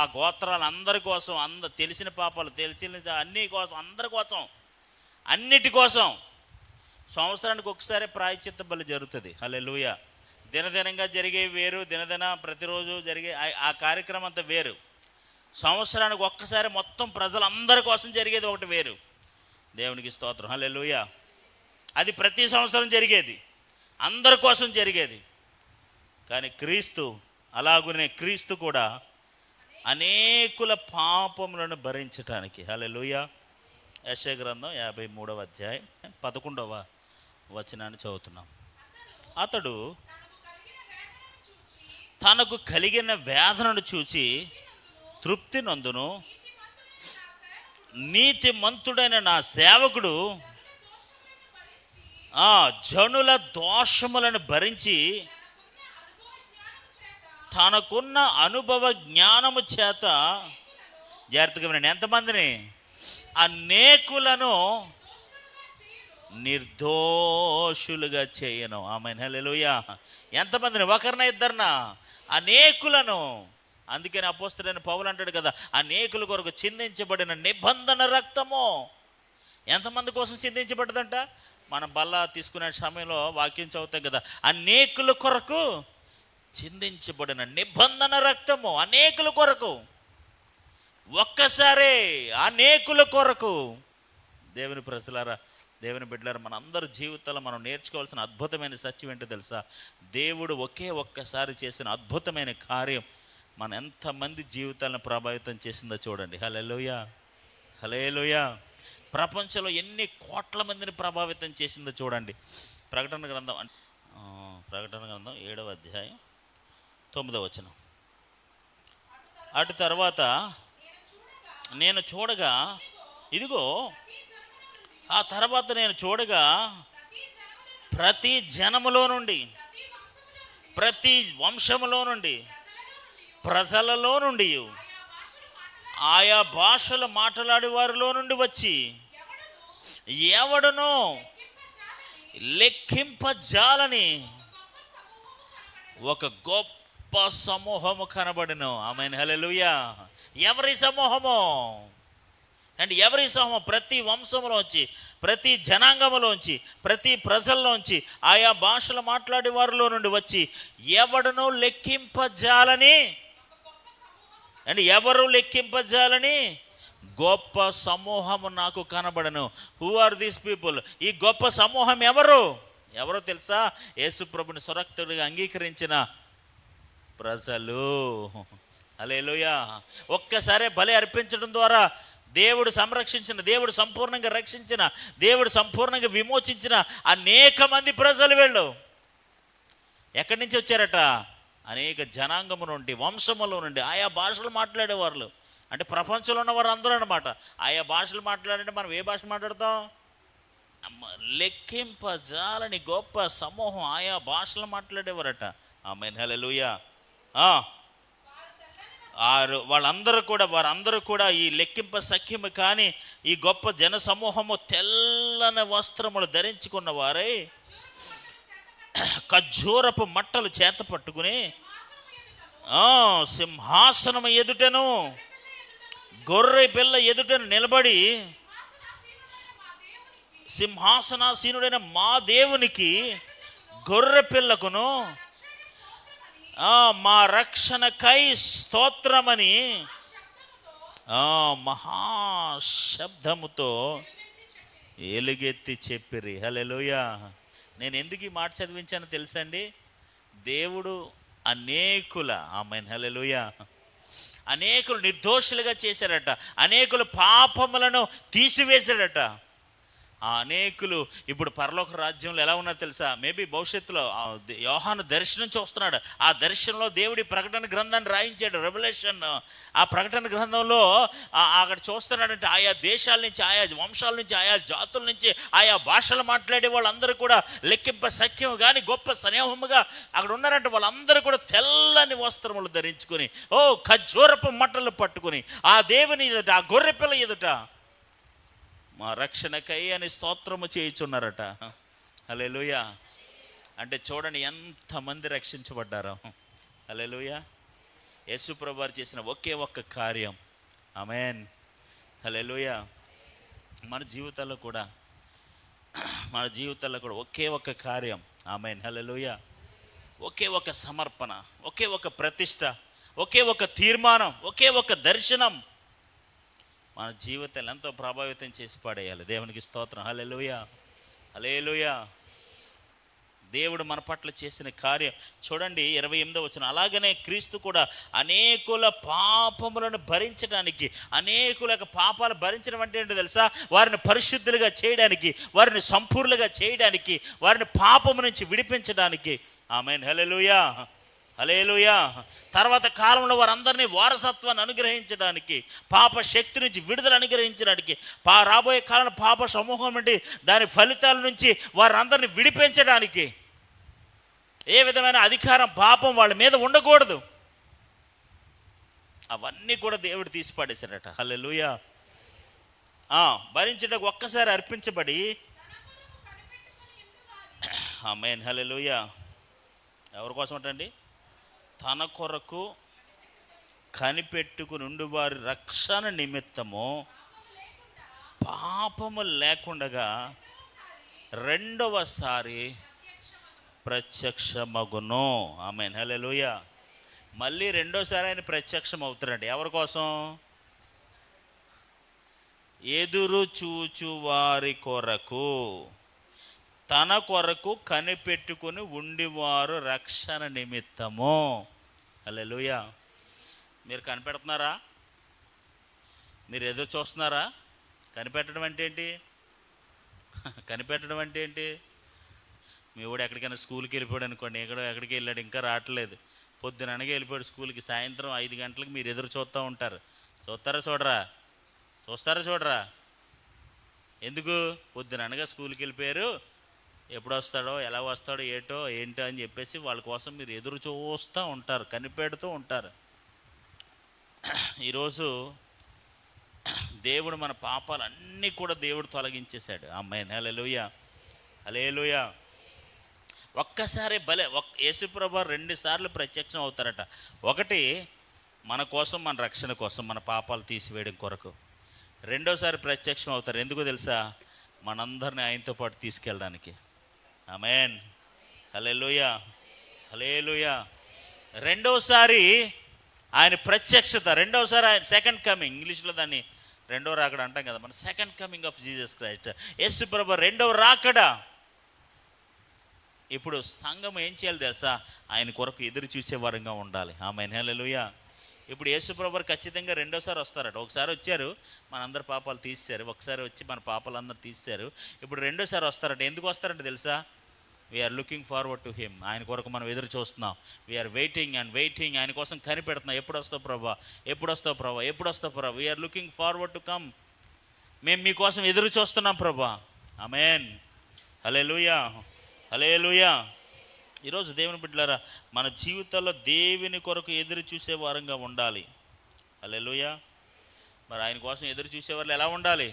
ఆ గోత్రాలు అందరి కోసం, తెలిసిన పాపాలు, తెలిసిన అన్ని కోసం, అందరి కోసం, అన్నిటి కోసం సంవత్సరానికి ఒకసారి ప్రాయశ్చిత్త బలి జరుగుతుంది. హల్లెలూయా. దినదినంగా జరిగే వేరు, దినదిన ప్రతిరోజు జరిగే ఆ కార్యక్రమం అంతా వేరు. సంవత్సరానికి ఒక్కసారి మొత్తం ప్రజలందరి కోసం జరిగేది ఒకటి వేరు. దేవునికి స్తోత్రం, హల్లెలూయా. అది ప్రతి సంవత్సరం జరిగేది, అందరి కోసం జరిగేది. కానీ క్రీస్తు, అలాగునే క్రీస్తు కూడా అనేకుల పాపములను భరించటానికి. హల్లెలూయా. యెషయా గ్రంథం 53వ అధ్యాయం 11వ వచనాన్ని చదువుతున్నాం. అతడు తనకు కలిగిన వేదనను చూచి తృప్తి నందును, నీతిమంతుడైన నా సేవకుడు జనుల దోషములను భరించి తనకున్న అనుభవ జ్ఞానము చేత, జాగ్రత్తగా వినండి, ఎంతమందిని? అనేకులను నిర్దోషులుగా చేయను. ఆమేన్, హల్లెలూయా. ఎంతమందిని? ఒకరిన ఇద్దరినా? అనేకులను. అందుకని అపోస్తలుడైన పౌలు అంటాడు కదా, అనేకుల కొరకు చిందించబడిన నిబంధన రక్తము. ఎంతమంది కోసం చిందించబడ్డదంట? మన బల్ల తీసుకునే సమయంలో వాక్యం చదువుతాం కదా, అనేకుల కొరకు చిందించబడిన నిబంధన రక్తము. అనేకుల కొరకు, ఒక్కసారే అనేకుల కొరకు. దేవుని ప్రజలారా, దేవుని బిడ్డలారా, మన అందరి జీవితాల్లో మనం నేర్చుకోవాల్సిన అద్భుతమైన సత్యం ఏంటో తెలుసా? దేవుడు ఒక్కసారి చేసిన అద్భుతమైన కార్యం మన ఎంతమంది జీవితాలను ప్రభావితం చేసిందో చూడండి. హల్లెలూయా, హల్లెలూయా. ప్రపంచంలో ఎన్ని కోట్ల మందిని ప్రభావితం చేసిందో చూడండి. ప్రకటన గ్రంథం 7వ అధ్యాయం 9వ వచనం. అటు తర్వాత నేను చూడగా, ఇదిగో, ఆ తర్వాత నేను చూడగా ప్రతి జనములో నుండి, ప్రతి వంశములో నుండి, ప్రజలలో నుండి, ఆయా భాషలు మాట్లాడే వారిలో నుండి వచ్చి ఎవడనో లెక్కింపజాలని ఒక గొప్ప సమూహము కనబడెను. ఆమేన్, హల్లెలూయా. ఎవరి సమూహము అంటే ఎవరి సమూహం? ప్రతి వంశంలోంచి, ప్రతి జనాంగంలోంచి, ప్రతి ప్రజల్లోంచి, ఆయా భాషలు మాట్లాడే వారిలో నుండి వచ్చి ఎవడనో లెక్కింపజాలని, అంటే ఎవరు లెక్కింపజాలని గొప్ప సమూహము నాకు కనబడను. Who are these people? ఈ గొప్ప సమూహం ఎవరు? ఎవరో తెలుసా? యేసు ప్రభుని సురక్షకుడిగా అంగీకరించిన ప్రజలు. హల్లెలూయా. ఒక్కసారే బలి అర్పించడం ద్వారా దేవుడు సంరక్షించిన, దేవుడు సంపూర్ణంగా రక్షించిన, దేవుడు సంపూర్ణంగా విమోచించిన అనేక మంది ప్రజలు వీళ్ళు ఎక్కడి నుంచి వచ్చారట? అనేక జనాంగము నుండి, వంశముల నుండి, ఆయా భాషలు మాట్లాడేవాళ్ళు. అంటే ప్రపంచంలో ఉన్న వారు అందరూ అనమాట. ఆయా భాషలు మాట్లాడంటే మనం ఏ భాష మాట్లాడతాం? లెక్కింపజాలని గొప్ప సమూహం ఆయా భాషలు మాట్లాడేవారట. ఆమేన్, హల్లెలూయా. వారందరూ కూడా ఈ లెక్కింప సఖ్యము కానీ ఈ గొప్ప జన సమూహము తెల్లని వస్త్రములు ధరించుకున్న వారే ఖర్జూరపు మట్టలు చేత పట్టుకుని సింహాసనం ఎదుటను గొర్రె పిల్ల ఎదుటను నిలబడి, సింహాసనాసీనుడైన మా దేవునికి, గొర్రె పిల్లకును మా రక్షణకై స్తోత్రమని మహాశబ్దముతో ఎలుగెత్తి చెప్పిరి. హల్లెలూయా. నేను ఎందుకు ఈ మాట చదివించానో తెలుసా అండి? దేవుడు ఆమేన్, హల్లెలూయా, అనేకులు నిర్దోషులుగా చేశారట, అనేకులు పాపములను తీసివేశాడట. ఆ అనేకులు ఇప్పుడు పరలోక రాజ్యంలో ఎలా ఉన్నారో తెలుసా? మేబీ భవిష్యత్తులో యోహాను దర్శనం చూస్తున్నాడు. ఆ దర్శనంలో దేవుడి ప్రకటన గ్రంథాన్ని రాయించాడు, రెవల్యూషన్. ఆ ప్రకటన గ్రంథంలో అక్కడ చూస్తున్నాడంటే ఆయా దేశాల నుంచి, ఆయా వంశాల నుంచి, ఆయా జాతుల నుంచి, ఆయా భాషలు మాట్లాడే వాళ్ళందరూ కూడా లెక్కింప సఖ్యం కానీ గొప్ప స్నేహముగా అక్కడ ఉన్నారంటే వాళ్ళందరూ కూడా తెల్లని వస్త్రములు ధరించుకొని ఖర్జూరపు మట్టలు పట్టుకుని ఆ దేవుని ఎదుట, ఆ గొర్రెపిల్ల ఎదుట మా రక్షణకై అని స్తోత్రము చేయుచున్నారట. హల్లెలూయా. అంటే చూడండి ఎంతమంది రక్షించబడ్డారో. హల్లెలూయా. యేసు ప్రభువు వారు చేసిన ఒకే ఒక్క కార్యం. ఆమేన్, హల్లెలూయా. మన జీవితాల్లో కూడా ఒకే ఒక్క కార్యం. ఆమేన్, హల్లెలూయా. ఒకే ఒక సమర్పణ, ఒకే ఒక ప్రతిష్ట, ఒకే ఒక తీర్మానం, ఒకే ఒక దర్శనం మన జీవితాలు ఎంతో ప్రభావితం చేసి పడేయాలి. దేవునికి స్తోత్రం. హల్లెలూయా, హల్లెలూయా. దేవుడు మన పట్ల చేసిన కార్యం చూడండి. 28వ వచనం, అలాగనే క్రీస్తు కూడా అనేకుల పాపములను భరించడానికి, అనేకుల యొక్క పాపాలు భరించడం అంటే ఏంటో తెలుసా? వారిని పరిశుద్ధులుగా చేయడానికి, వారిని సంపూర్ణంగా చేయడానికి, వారిని పాపము నుంచి విడిపించడానికి. ఆమేన్, హల్లెలూయా, హల్లెలూయా. తర్వాత కాలంలో వారందరినీ వారసత్వాన్ని అనుగ్రహించడానికి, పాప శక్తి నుంచి విడుదల అనుగ్రహించడానికి, రాబోయే కాలంలో పాప సమూహం నుండి దాని ఫలితాల నుంచి వారందరినీ విడిపించడానికి, ఏ విధమైన అధికారం పాపం వాళ్ళ మీద ఉండకూడదు, అవన్నీ కూడా దేవుడు తీసి పడేశాడట. హల్లెలూయా. భరించడానికి ఒక్కసారి అర్పించబడి, ఆమేన్, హల్లెలూయా. ఎవరి కోసం అంటండి? తన కొరకు కనిపెట్టుకుని ఉండు వారి రక్షణ నిమిత్తము పాపము లేకుండగా రెండవసారి ప్రత్యక్షమగును. ఆమేన్, హల్లెలూయా. మళ్ళీ రెండోసారి ఆయన ప్రత్యక్షం అవుతారండి. ఎవరి కోసం? ఎదురు చూచు వారి కొరకు, తన కొరకు కనిపెట్టుకుని ఉండివారు రక్షణ నిమిత్తము. హల్లెలూయా. మీరు కనిపెడుతున్నారా? మీరు ఎదురు చూస్తున్నారా? కనిపెట్టడం అంటే ఏంటి? కనిపెట్టడం అంటే ఏంటి? మీ వాడు ఎక్కడికైనా స్కూల్కి వెళ్ళిపోయాడు అనుకోండి, ఎక్కడికి వెళ్ళాడు, ఇంకా రావట్లేదు, పొద్దుననగా వెళ్ళిపోయాడు స్కూల్కి, సాయంత్రం 5 గంటలకు మీరు ఎదురు చూస్తూ ఉంటారు. చూస్తారా చూడరా? ఎందుకు? పొద్దుననగా స్కూల్కి వెళ్ళిపోయారు, ఎప్పుడు వస్తాడో, ఎలా వస్తాడో, ఏంటో అని చెప్పేసి వాళ్ళ కోసం మీరు ఎదురు చూస్తూ ఉంటారు, కనిపెడుతూ ఉంటారు. ఈరోజు దేవుడు మన పాపాలన్నీ కూడా దేవుడు తొలగించేశాడు. ఆమేన్, హల్లెలూయా, హల్లెలూయా. ఒక్కసారి యేసుప్రభువు 2 సార్లు ప్రత్యక్షం అవుతారట. ఒకటి మన కోసం, మన రక్షణ కోసం, మన పాపాలు తీసివేయడం కొరకు. రెండోసారి ప్రత్యక్షం అవుతారు. ఎందుకు తెలుసా? మనందరినీ ఆయనతో పాటు తీసుకెళ్ళడానికి. ఆమేన్, హల్లెలూయా, హల్లెలూయా. రెండోసారి ఆయన ప్రత్యక్షత, రెండోసారి ఆయన సెకండ్ కమింగ్, ఇంగ్లీష్లో దాన్ని రెండో రాకడ అంటాం కదా, మన second coming of Jesus Christ. Yesu ప్రభువు రెండవ రాకడ. ఇప్పుడు సంఘం ఏం చేయాలి తెలుసా? ఆయన కొరకు ఎదురు చూసే వారంగా ఉండాలి. ఆమేన్, హల్లెలూయా. ఇప్పుడు యేసుప్రభు ఖచ్చితంగా రెండోసారి వస్తారట. ఒకసారి వచ్చారు, మనందరి పాపాలు తీశారు. ఒకసారి వచ్చి మన పాపాలందరూ తీశారు. ఇప్పుడు రెండోసారి వస్తారట. ఎందుకు వస్తారంటే తెలుసా? We're looking forward to him. ఆయన కొరకు మనం ఎదురు చూస్తున్నాం. We're waiting and waiting. ఆయన కోసం కనిపెడుతున్నాం. ఎప్పుడు వస్తావు ప్రభా, ఎప్పుడు వస్తావు ప్రభా, ఎప్పుడు వస్తావు ప్రభా. We're looking forward to come. మేము మీకోసం ఎదురు చూస్తున్నాం ప్రభా. ఆమేన్, హల్లెలూయా, హల్లెలూయా. ఈరోజు దేవుని బిడ్డలారా, మన జీవితంలో దేవుని కొరకు ఎదురు చూసే వారంగా ఉండాలి. హల్లెలూయా. మరి ఆయన కోసం ఎదురు చూసేవాళ్ళు ఎలా ఉండాలి?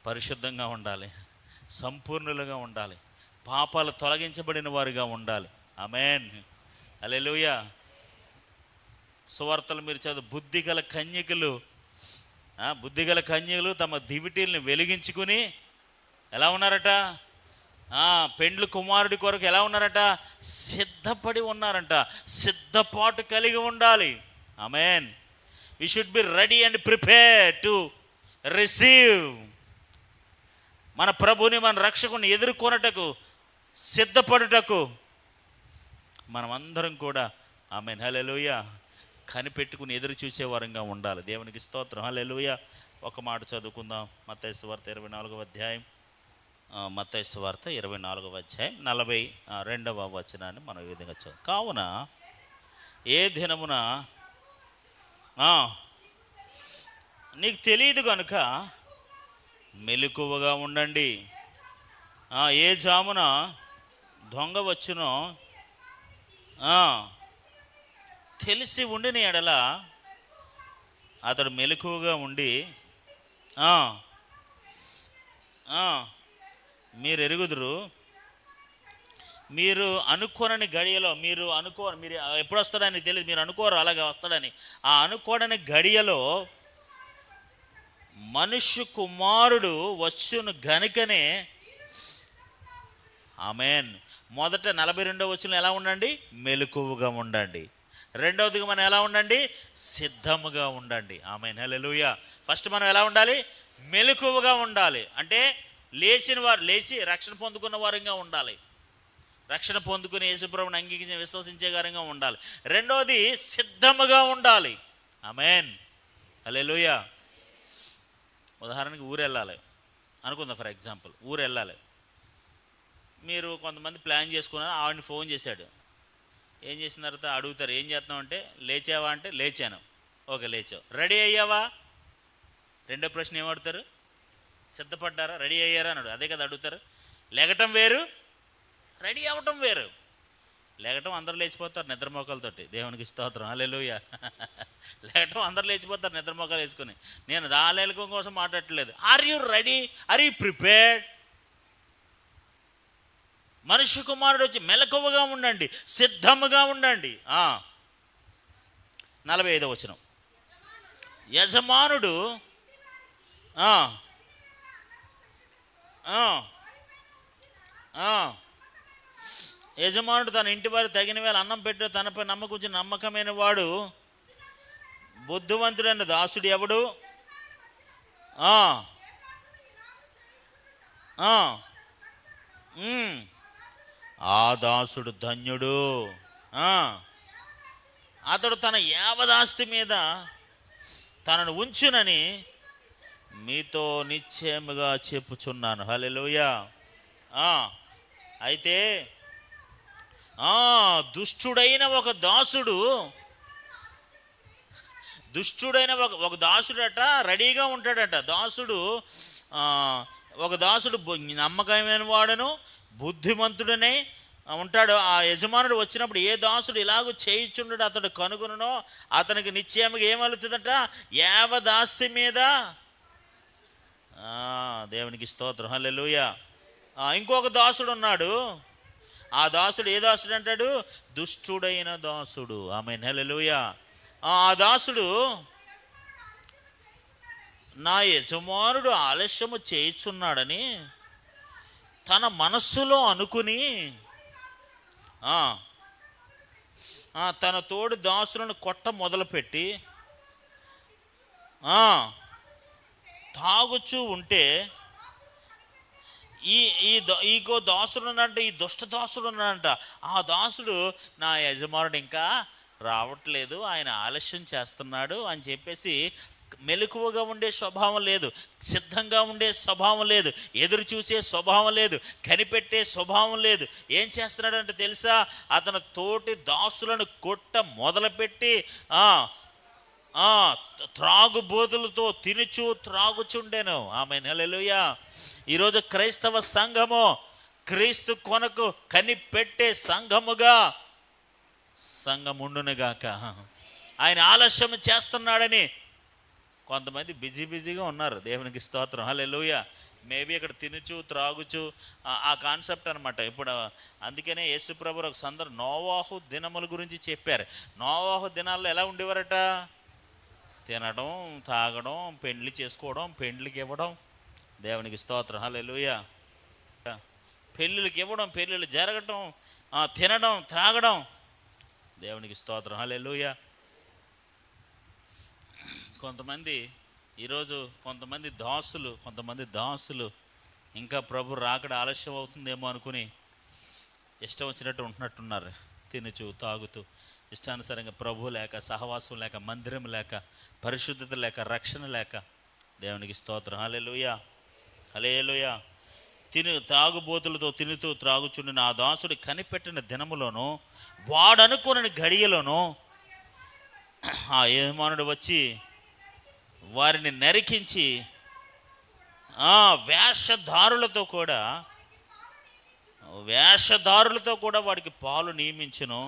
పరిశుద్ధంగా ఉండాలి, సంపూర్ణులుగా ఉండాలి, పాపాలు తొలగించబడిన వారుగా ఉండాలి. ఆమేన్, హల్లెలూయా. సువార్తలు మీరు చదువు, బుద్ధిగల కన్యకలు తమ దివిటీల్ని వెలిగించుకుని ఎలా ఉన్నారట? పెండ్లు కుమారుడి కొరకు ఎలా ఉన్నారట? సిద్ధపడి ఉన్నారంట. సిద్ధపాటు కలిగి ఉండాలి. Amen. We should be ready and prepare to receive. మన ప్రభుని, మన రక్షకుని ఎదుర్కొనుటకు, సిద్ధపడుటకు మనమందరం కూడా ఆమేన్, హల్లెలూయా, కనిపెట్టుకుని ఎదురు చూసే వారంగా ఉండాలి. దేవునికి స్తోత్రం, హల్లెలూయా. ఒక మాట చదువుకుందాం. మత్తయి సువార్త 24వ అధ్యాయం. మత్తయి సువార్త 24వ అధ్యాయం 42వ వచనాన్ని మనం ఈ విధంగా చదువు. కావున ఏ దినమున నీకు తెలియదు కనుక మెలకువగా ఉండండి. ఏ జామున దొంగ వచ్చునో తెలిసి ఉండిన ఎడల అతడు మెలకువగా ఉండి మీరు ఎరుగుదురు. మీరు అనుకోనని గడియలో, మీరు ఎప్పుడు వస్తాడని తెలియదు, మీరు అనుకోరు అలాగే వస్తాడని. ఆ అనుకోనని గడియలో మనుష్య కుమారుడు వచ్చును గనుకనే. ఆమేన్. మొదట 42వ వచనం ఎలా ఉండండి? మెలకువగా ఉండండి. రెండవదిగా మనం ఎలా ఉండండి? సిద్ధముగా ఉండండి. ఆమేన్, హల్లెలూయా. ఫస్ట్ మనం ఎలా ఉండాలి? మెలకువగా ఉండాలి. అంటే లేచి రక్షణ పొందుకున్న వారంగా ఉండాలి. రక్షణ పొందుకుని యేసుప్రభుని అంగీకరించి విశ్వసించే వారంగా ఉండాలి. రెండవది సిద్ధముగా ఉండాలి. ఆమేన్, హల్లెలూయా. ఉదాహరణకి ఊరు వెళ్ళాలి అనుకుందాం. ఫర్ ఎగ్జాంపుల్ ఊరు వెళ్ళాలి. మీరు కొంతమంది ప్లాన్ చేసుకున్నారు. ఆవిడని ఫోన్ చేశాడు. ఏం చేసిన తర్వాత అడుగుతారు, ఏం చేస్తున్నావు అంటే, లేచావా అంటే లేచాను. ఓకే, లేచావు. రెడీ అయ్యావా? రెండో ప్రశ్న ఏమడుగుతారు? సిద్ధపడ్డారా, రెడీ అయ్యారా అన్నాడు. అదే కదా అడుగుతారు. లేగటం వేరు, రెడీ అవ్వటం వేరు. లేగటం అందరూ లేచిపోతారు నిద్రమోకాలతోటి. దేవునికి స్తోత్రం, హల్లెలూయా. లేగటం అందరూ లేచిపోతారు నిద్రమోకాలు వేసుకొని. నేను దాలేలకం కోసం మాట్లాడట్లేదు. Are you ready? Are you prepared? మనుష్య కుమారుడు వచ్చి మెలకువగా ఉండండి, సిద్ధముగా ఉండండి. 45వ వచనం. యజమానుడు తన ఇంటి వారు తగిన వేళ అన్నం పెట్టు, తనపై నమ్మకం నమ్మకమైన వాడు బుద్ధివంతుడైన దాసుడు ఎవడు? ఆ దాసుడు ధన్యుడు. అతడు తన యావదాస్తి మీద తనను ఉంచునని మీతో నిశ్చయముగా చెప్పుచున్నాను. హల్లెలూయా. అయితే దుష్టుడైన ఒక దాసుడు దాసుడట రెడీగా ఉంటాడట. ఒక దాసుడు నమ్మకమైన వాడును బుద్ధిమంతుడనే ఉంటాడు. ఆ యజమానుడు వచ్చినప్పుడు ఏ దాసుడు ఇలాగూ చేయిచుండడు అతడు కనుగొనునో అతనికి నిశ్చయముగా ఏమలుతుందట? యావదాస్తి మీద. దేవునికి స్తోత్రం, హల్లెలూయా. ఇంకొక దాసుడు ఉన్నాడు. ఆ దాసుడు ఏ దాసుడు అంటాడు? దుష్టుడైన దాసుడు. ఆమేన్, హల్లెలూయా. ఆ దాసుడు నా యజమానుడు ఆలస్యము చేయుచున్నాడని తన మనస్సులో అనుకుని తన తోడు దాసులను కొట్ట మొదలుపెట్టి తాగుచూ ఉంటే ఈగో దాసుడు ఉన్నాడంట, ఈ దుష్ట దాసుడు ఉన్నాడంట. ఆ దాసుడు నా యజమానుడు ఇంకా రావట్లేదు, ఆయన ఆలస్యం చేస్తున్నాడు అని చెప్పేసి మెలకువగా ఉండే స్వభావం లేదు, సిద్ధంగా ఉండే స్వభావం లేదు, ఎదురు చూసే స్వభావం లేదు, కనిపెట్టే స్వభావం లేదు. ఏం చేస్తున్నాడంటే తెలుసా, అతను తోటి దాసులను కొట్ట మొదలుపెట్టి త్రాగుబోతులతో తినుచు త్రాగుచుండెను. ఆమేన్, హల్లెలూయా. ఈరోజు క్రైస్తవ సంఘము క్రీస్తు కొనకు కనిపెట్టే సంఘముగా సంఘముండునుగాక. ఆయన ఆలస్యం చేస్తున్నాడని కొంతమంది బిజీగా ఉన్నారు. దేవునికి స్తోత్రం, హల్లెలూయా. మేబీ ఇక్కడ తినుచు త్రాగుచు ఆ కాన్సెప్ట్ అనమాట. ఇప్పుడు అందుకనే యేసుప్రభు ఒక సందర్భం నోవాహు దినముల గురించి చెప్పారు. నోవాహు దినాల్లో ఎలా ఉండేవారట? తినడం, తాగడం, పెండ్లి చేసుకోవడం, పెండ్లికి ఇవ్వడం. దేవునికి స్తోత్రం, హల్లెలూయా. పెళ్ళిళ్ళకి ఇవ్వడం, పెళ్ళిళ్ళు జరగడం, తినడం, త్రాగడం. దేవునికి స్తోత్రం, హల్లెలూయా. ఈరోజు కొంతమంది దాసులు ఇంకా ప్రభు రాకడ ఆలస్యం అవుతుందేమో అనుకుని ఇష్టం వచ్చినట్టు ఉంటున్నట్టున్నారు. తినుచు తాగుతూ ఇష్టానుసారంగా ప్రభు లేక, సహవాసం లేక, మందిరం లేక, పరిశుద్ధత లేక, రక్షణ లేక. దేవునికి స్తోత్రం, హల్లెలూయా, హల్లెలూయా. తాగుబోతులతో తినుతూ త్రాగుచుండిన ఆ దాసుడు కనిపెట్టిన దినములోను వాడనుకుని గడియలోను ఆ యజమానుడు వచ్చి వారిని నరికించి వేషధారులతో కూడా వాడికి పాలు నియమించును.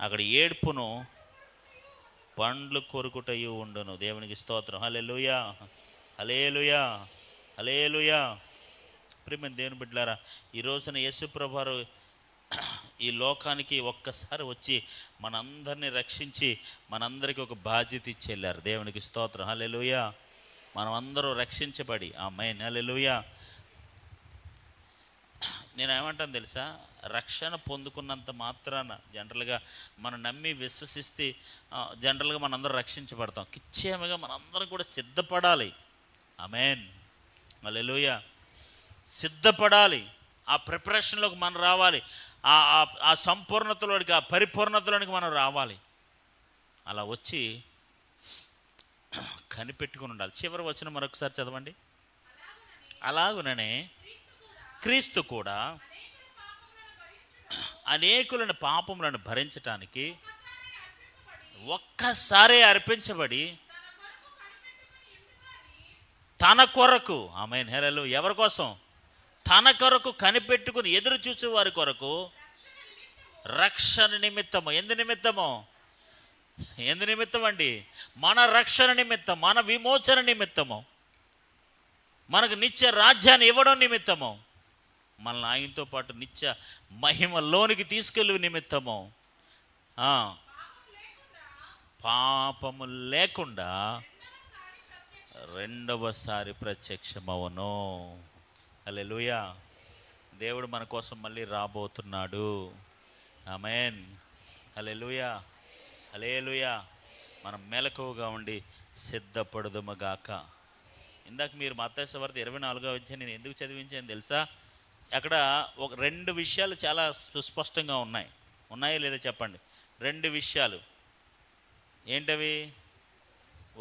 అక్కడ ఏడ్పును పండ్లు కొరుకుటయు ఉండును. దేవునికి స్తోత్రం, హల్లెలూయా, హల్లెలూయా, హల్లెలూయా. ప్రియమైన దేవుని బిడ్డలారా, ఈ రోజున యేసుప్రభువారు ఈ లోకానికి ఒక్కసారి వచ్చి మనందరినీ రక్షించి మనందరికీ ఒక బాధ్యత ఇచ్చి వెళ్ళారు. దేవునికి స్తోత్రం, హల్లెలూయా. మనం అందరూ రక్షించబడి, ఆమేన్, హల్లెలూయా. నేను ఏమంటాను తెలుసా, రక్షణ పొందుకున్నంత మాత్రాన జనరల్గా మనం నమ్మి విశ్వసిస్తే జనరల్గా మనందరూ రక్షించబడతాం. నిశ్చయముగా మనందరం కూడా సిద్ధపడాలి. ఆమేన్, హల్లెలూయా. సిద్ధపడాలి. ఆ ప్రిపరేషన్లోకి మనం రావాలి. ఆ సంపూర్ణతలోనికి, ఆ పరిపూర్ణతలోనికి మనం రావాలి. అలా వచ్చి కనిపెట్టుకుని ఉండాలి. చివరి వచనం మరొకసారి చదవండి. అలాగుననే క్రీస్తు కూడా అనేకులను పాపములను భరించటానికి ఒక్కసారే అర్పించబడి తన కొరకు, ఆమేన్, హల్లెలూయా. ఎవరి కోసం? తన కొరకు కనిపెట్టుకుని ఎదురు చూసే వారి కొరకు రక్షణ నిమిత్తము. ఎందు నిమిత్తం అండి? మన రక్షణ నిమిత్తం, మన విమోచన నిమిత్తము, మనకు నిత్య రాజ్యాన్ని ఇవ్వడం నిమిత్తము, మనల్ని ఆయనతో పాటు నిత్య మహిమలోనికి తీసుకెళ్ళే నిమిత్తము, పాపము లేకుండా రెండవసారి ప్రత్యక్షమవును. హల్లెలూయా. దేవుడు మన కోసం మళ్ళీ రాబోతున్నాడు. ఆమేన్, హల్లెలూయా, హల్లెలూయా. మనం మెలకువగా ఉండి సిద్ధపడుదుమగాక. ఇందాక మీరు మత్తయి సువార్త 24వ అధ్యాయం నేను ఎందుకు చదివించాను తెలుసా? అక్కడ ఒక 2 విషయాలు చాలా సుస్పష్టంగా ఉన్నాయో లేదో చెప్పండి. 2 విషయాలు ఏంటవి?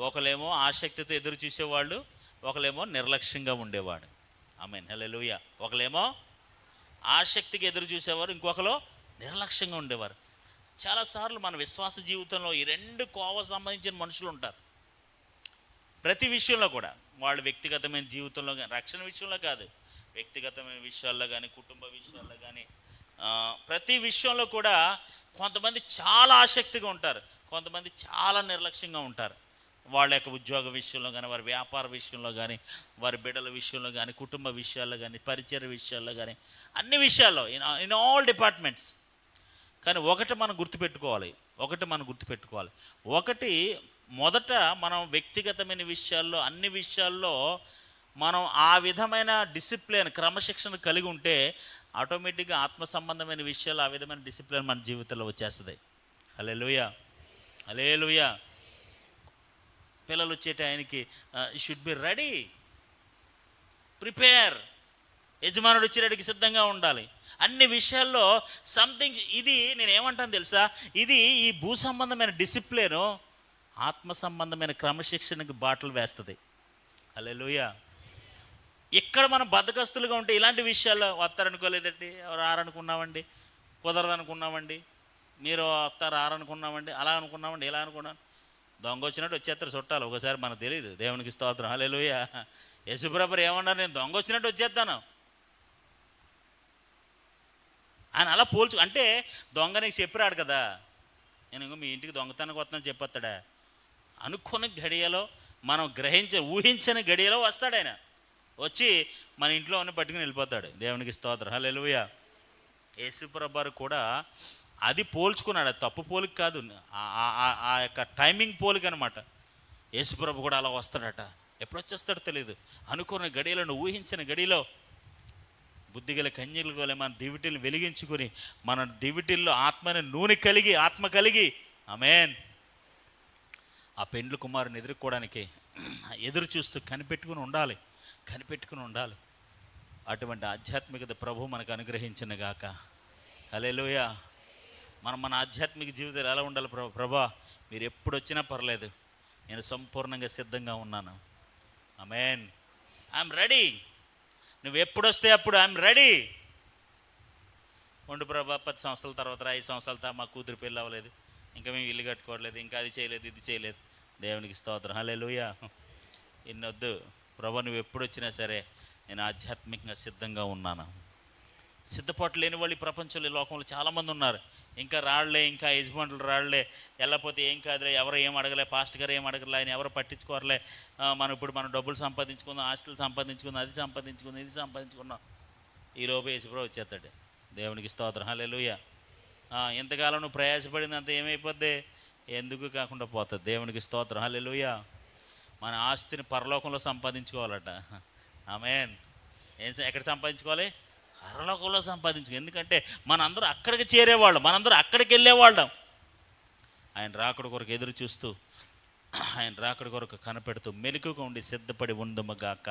ఒకలేమో ఆసక్తితో ఎదురు చూసేవాళ్ళు, ఒకలేమో నిర్లక్ష్యంగా ఉండేవాడు. ఆమేన్, హల్లెలూయా. ఒకలేమో ఆసక్తికి ఎదురు చూసేవారు, ఇంకొకరు నిర్లక్ష్యంగా ఉండేవారు. చాలాసార్లు మన విశ్వాస జీవితంలో ఈ 2 కోవ సంబంధించిన మనుషులు ఉంటారు. ప్రతి విషయంలో కూడా, వాళ్ళు వ్యక్తిగతమైన జీవితంలో కానీ, రక్షణ విషయంలో కాదు, వ్యక్తిగతమైన విషయాల్లో కానీ, కుటుంబ విషయాల్లో కానీ, ప్రతి విషయంలో కూడా కొంతమంది చాలా ఆసక్తిగా ఉంటారు, కొంతమంది చాలా నిర్లక్ష్యంగా ఉంటారు. వాళ్ళ యొక్క ఉద్యోగ విషయంలో కానీ, వారి వ్యాపార విషయంలో కానీ, వారి బిడ్డల విషయంలో కానీ, కుటుంబ విషయాల్లో కానీ, పరిచయ విషయాల్లో కానీ, అన్ని విషయాల్లో, ఇన్ ఆల్ డిపార్ట్మెంట్స్. కానీ ఒకటి మనం గుర్తుపెట్టుకోవాలి. ఒకటి మొదట మనం వ్యక్తిగతమైన విషయాల్లో, అన్ని విషయాల్లో మనం ఆ విధమైన డిసిప్లిన్, క్రమశిక్షణ కలిగి ఉంటే ఆటోమేటిక్గా ఆత్మ సంబంధమైన విషయాలు ఆ విధమైన డిసిప్లిన్ మన జీవితంలో వచ్చేస్తుంది. హల్లెలూయా, హల్లెలూయా. పిల్లలు వచ్చే టైంకి షుడ్ బి రెడీ, ప్రిపేర్. యజమానుడు వచ్చేటికి సిద్ధంగా ఉండాలి. అన్ని విషయాల్లో సంథింగ్. ఇది నేను ఏమంటాను తెలుసా, ఇది ఈ భూ సంబంధమైన డిసిప్లిను ఆత్మ సంబంధమైన క్రమశిక్షణకు బాటలు వేస్తుంది. హల్లెలూయా. ఇక్కడ మనం బద్ధకస్తులుగా ఉంటే ఇలాంటి విషయాల్లో వస్తారనుకోలేదండి, ఎవరు రారనుకున్నామండి, కుదరదనుకున్నామండి, మీరు వస్తారు రారనుకున్నామండి, అలా అనుకున్నామండి, ఇలా అనుకున్నాను. దొంగ వచ్చినట్టు వచ్చేస్తారు చుట్టాలు. ఒకసారి మనకు తెలియదు. దేవునికి స్తోత్రం. హల్లెలూయా. యేసుప్రభు ఏమన్నారు, నేను దొంగ వచ్చినట్టు వచ్చేస్తాను ఆయన అలా పోల్చు. అంటే దొంగ నీకు చెప్పిరాడు కదా, నేను ఇంకో మీ ఇంటికి దొంగతనానికి వస్తానని చెప్పొస్తాడా? అనుకున్న గడియలో, మనం ఊహించిన గడియలో వస్తాడు ఆయన. వచ్చి మన ఇంట్లో ఉన్న పట్టుకుని వెళ్ళిపోతాడు. దేవునికి స్తోత్రం. హల్లెలూయా. యేసుప్రభు కూడా అది పోల్చుకున్నాడు. అది తప్పు పోలిక కాదు, ఆ యొక్క టైమింగ్ పోలిక అనమాట. యేసుప్రభు కూడా అలా వస్తాడట. ఎప్పుడు వచ్చేస్తాడో తెలియదు. అనుకున్న గడియలను, ఊహించిన గడిలో బుద్ధిగల కన్యలు వలె మన దివిటీలు వెలిగించుకొని, మన దివిటీల్లో ఆత్మ కలిగి ఆమేన్ ఆ పెండ్లి కుమారుని ఎదుర్కోవడానికి ఎదురు చూస్తూ కనిపెట్టుకుని ఉండాలి. అటువంటి ఆధ్యాత్మికత ప్రభు మనకు అనుగ్రహించిన గాక. హల్లెలూయా. మన ఆధ్యాత్మిక జీవితాలు ఎలా ఉండాలి? ప్రభా మీరు ఎప్పుడు వచ్చినా పర్లేదు, నేను సంపూర్ణంగా సిద్ధంగా ఉన్నాను. ఆమేన్. I'm ready. నువ్వు ఎప్పుడు వస్తే అప్పుడు ఐఎమ్ రెడీ. ఉండు ప్రభా, 10 సంవత్సరాల తర్వాత, 5 సంవత్సరాల తర్వాత మా కూతురు పెళ్ళి అవ్వలేదు, ఇంకా మేము ఇల్లు కట్టుకోవట్లేదు, ఇంకా అది చేయలేదు, ఇది చేయలేదు. దేవునికి స్తోత్రం. హల్లెలూయా. ఇన్నొద్దు ప్రభా, నువ్వు ఎప్పుడు వచ్చినా సరే నేను ఆధ్యాత్మికంగా సిద్ధంగా ఉన్నాను. సిద్ధపాటు లేని వాళ్ళు ఈ ప్రపంచంలో, ఈ లోకంలో చాలామంది ఉన్నారు. ఇంకా రాళ్లే, ఇంకా యజమానులు రాళ్లే, వెళ్ళకపోతే ఏం కాదులే, ఎవరు ఏం అడగలే, పాస్ట్ గారు ఏం అడగలే, ఆయన ఎవరు పట్టించుకోరలే, మనం డబ్బులు సంపాదించుకుందాం, ఆస్తులు సంపాదించుకుందాం, అది సంపాదించుకుందాం, ఇది సంపాదించుకున్నాం. ఈ లోపు యేసుప్రభు వచ్చేస్తాడు. దేవునికి స్తోత్రం. హల్లెలూయా. ఇంతకాలం నువ్వు ప్రయాసపడిందంత ఏమైపోద్ది? ఎందుకు కాకుండా పోతుంది. దేవునికి స్తోత్రం. హల్లెలూయా. మన ఆస్తిని పరలోకంలో సంపాదించుకోవాలట. ఆమేన్. ఎక్కడ సంపాదించుకోవాలి? పరలోకంలో సంపాదించుకో. ఎందుకంటే మనందరూ అక్కడికి చేరేవాళ్ళం, మనందరూ అక్కడికి వెళ్ళేవాళ్ళం. ఆయన రాకడ కొరకు ఎదురు చూస్తూ, ఆయన రాకడ కొరకు కనిపెడుతూ మెలకుగా ఉండి సిద్ధపడి ఉండుమగాక.